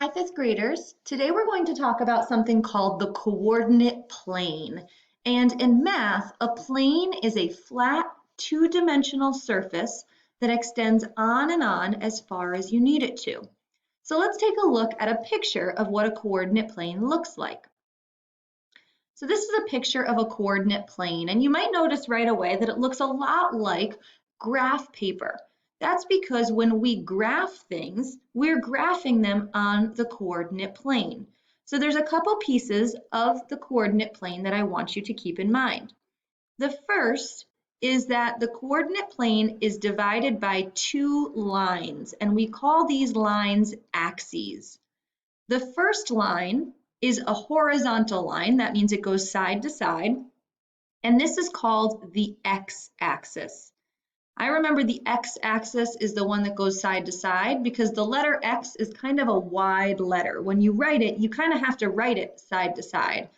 Hi, fifth graders. Today we're going to talk about something called the coordinate plane. And in math, a plane is a flat, two-dimensional surface that extends on and on as far as you need it to. So let's take a look at a picture of what a coordinate plane looks like. So this is a picture of a coordinate plane, and you might notice right away that it looks a lot like graph paper. That's because when we graph things, we're graphing them on the coordinate plane. So there's a couple pieces of the coordinate plane that I want you to keep in mind. The first is that the coordinate plane is divided by two lines, and we call these lines axes. The first line is a horizontal line. That means it goes side to side. And this is called the x-axis. I remember the x-axis is the one that goes side to side because the letter X is kind of a wide letter. When you write it, you kind of have to write it side to side.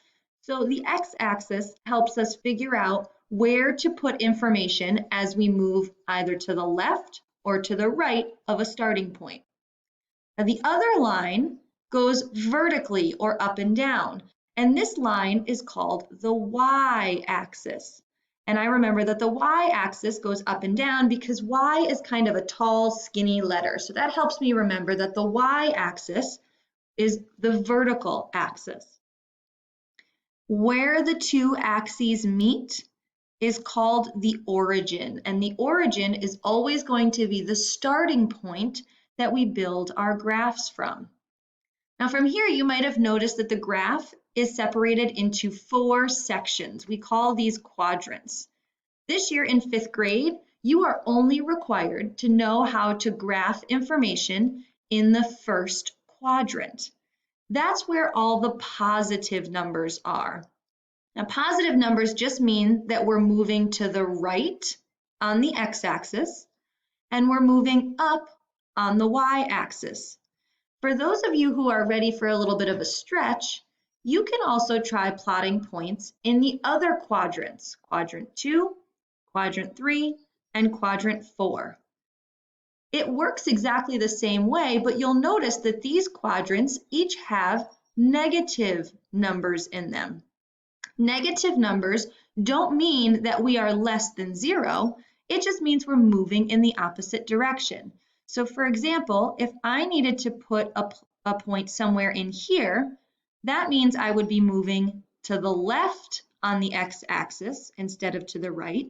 So the x-axis helps us figure out where to put information as we move either to the left or to the right of a starting point. Now the other line goes vertically or up and down, and this line is called the y-axis. And I remember that the y-axis goes up and down because y is kind of a tall, skinny letter. So that helps me remember that the y-axis is the vertical axis. Where the two axes meet is called the origin, and the origin is always going to be the starting point that we build our graphs from. Now from here, you might have noticed that the graph is separated into four sections. We call these quadrants. This year in fifth grade, you are only required to know how to graph information in the first quadrant. That's where all the positive numbers are. Now, positive numbers just mean that we're moving to the right on the x-axis and we're moving up on the y-axis. For those of you who are ready for a little bit of a stretch, you can also try plotting points in the other quadrants, quadrant 2, quadrant 3, and quadrant 4. It works exactly the same way, but you'll notice that these quadrants each have negative numbers in them. Negative numbers don't mean that we are less than 0. It just means we're moving in the opposite direction. So for example, if I needed to put a point somewhere in here, that means I would be moving to the left on the x-axis instead of to the right,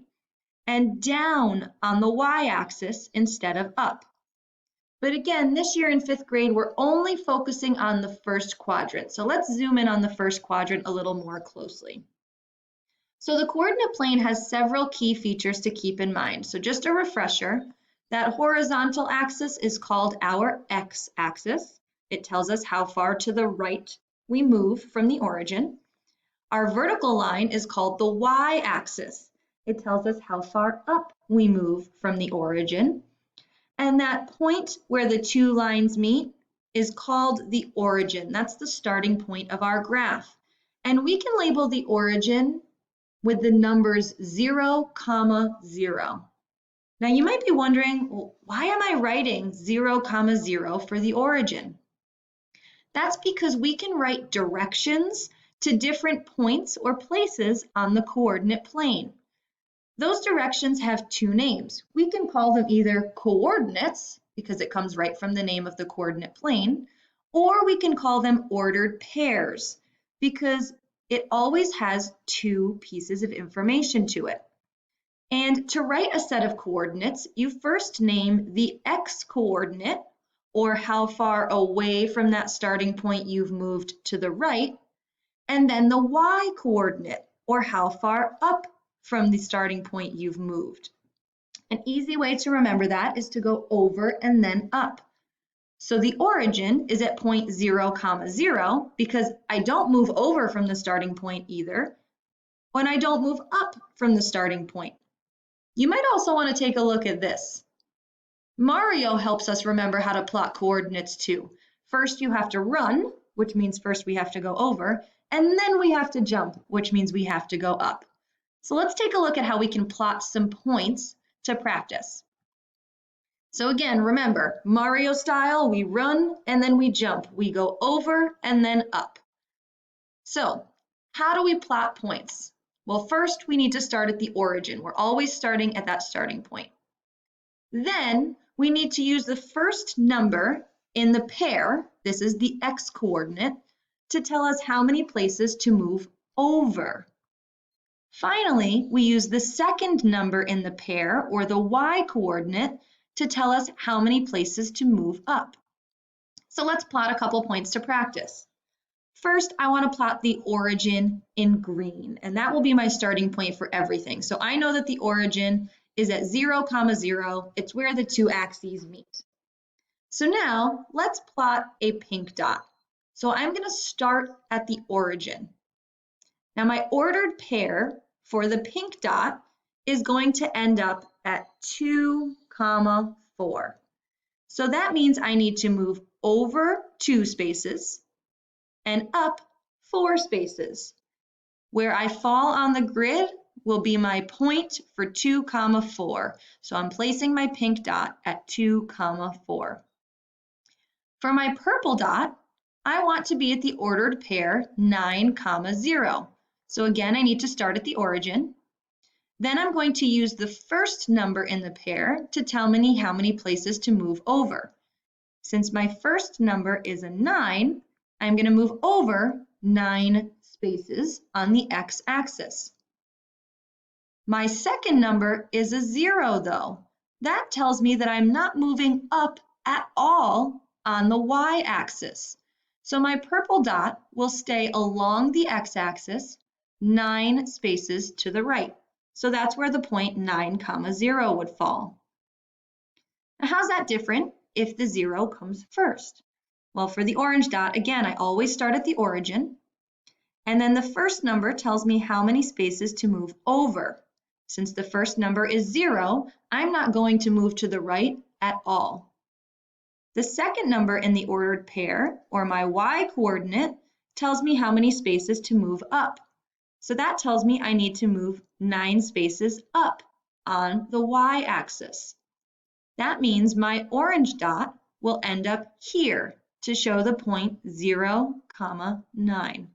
and down on the y-axis instead of up. But again, this year in fifth grade, we're only focusing on the first quadrant. So let's zoom in on the first quadrant a little more closely. So the coordinate plane has several key features to keep in mind. So just a refresher, that horizontal axis is called our x-axis. It tells us how far to the right we move from the origin. Our vertical line is called the y-axis. It tells us how far up we move from the origin. And that point where the two lines meet is called the origin. That's the starting point of our graph. And we can label the origin with the numbers 0, 0. Now you might be wondering, well, why am I writing 0, 0 for the origin? That's because we can write directions to different points or places on the coordinate plane. Those directions have two names. We can call them either coordinates, because it comes right from the name of the coordinate plane, or we can call them ordered pairs, because it always has two pieces of information to it. And to write a set of coordinates, you first name the x-coordinate, or how far away from that starting point you've moved to the right, and then the y-coordinate, or how far up from the starting point you've moved. An easy way to remember that is to go over and then up. So the origin is at point 0, 0 because I don't move over from the starting point either, when I don't move up from the starting point. You might also want to take a look at this. Mario helps us remember how to plot coordinates too. First you have to run, which means first we have to go over, and then we have to jump, which means we have to go up. So let's take a look at how we can plot some points to practice. So again, remember, Mario style, we run and then we jump. We go over and then up. So how do we plot points? Well, first we need to start at the origin. We're always starting at that starting point. Then we need to use the first number in the pair, this is the x coordinate, to tell us how many places to move over. Finally, we use the second number in the pair, or the y coordinate, to tell us how many places to move up. So let's plot a couple points to practice. First, I want to plot the origin in green, and that will be my starting point for everything. So I know that the origin is at 0, 0. It's where the two axes meet. So now let's plot a pink dot. So I'm going to start at the origin. Now my ordered pair for the pink dot is going to end up at 2, 4. So that means I need to move over 2 spaces and up 4 spaces. Where I fall on the grid will be my point for 2, 4. So I'm placing my pink dot at 2, 4. For my purple dot, I want to be at the ordered pair 9, 0. So again, I need to start at the origin. Then I'm going to use the first number in the pair to tell me how many places to move over. Since my first number is a 9, I'm going to move over 9 spaces on the x-axis. My second number is a 0 though. That tells me that I'm not moving up at all on the y-axis. So my purple dot will stay along the x-axis 9 spaces to the right. So that's where the point 9, 0 would fall. Now how's that different if the 0 comes first? Well, for the orange dot, again, I always start at the origin, and then the first number tells me how many spaces to move over. Since the first number is 0, I'm not going to move to the right at all. The second number in the ordered pair, or my y coordinate, tells me how many spaces to move up. So that tells me I need to move 9 spaces up on the y-axis. That means my orange dot will end up here to show the point 0, 9.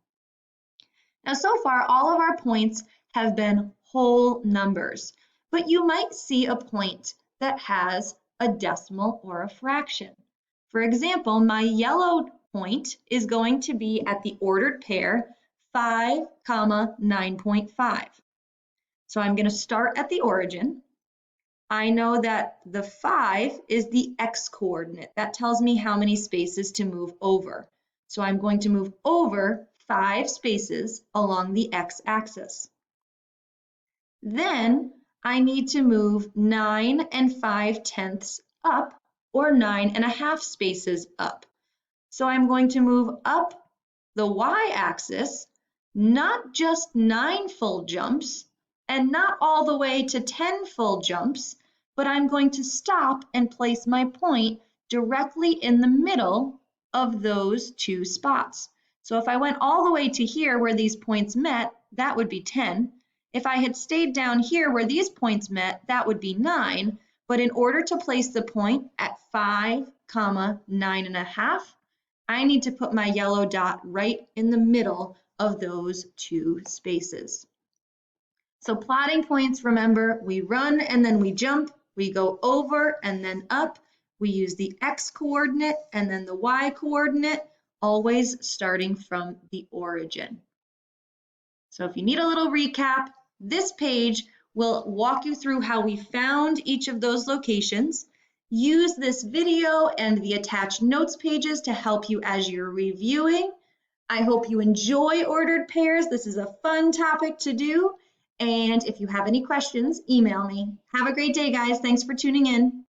Now so far all of our points have been whole numbers, but you might see a point that has a decimal or a fraction. For example, my yellow point is going to be at the ordered pair 5, 9.5. So I'm going to start at the origin. I know that the 5 is the x coordinate. That tells me how many spaces to move over. So I'm going to move over 5 spaces along the x-axis. Then I need to move 9 5/10 up, or 9.5 spaces up. So I'm going to move up the y-axis, not just 9 full jumps, and not all the way to 10 full jumps, but I'm going to stop and place my point directly in the middle of those 2 spots. So if I went all the way to here where these points met, that would be 10. If I had stayed down here where these points met, that would be 9. But in order to place the point at 5, 9.5, I need to put my yellow dot right in the middle of those 2 spaces. So plotting points, remember, we run and then we jump, we go over and then up, we use the x coordinate and then the y coordinate, always starting from the origin. So if you need a little recap, this page will walk you through how we found each of those locations. Use this video and the attached notes pages to help you as you're reviewing. I hope you enjoy ordered pairs. This is a fun topic to do. And if you have any questions, email me. Have a great day, guys. Thanks for tuning in.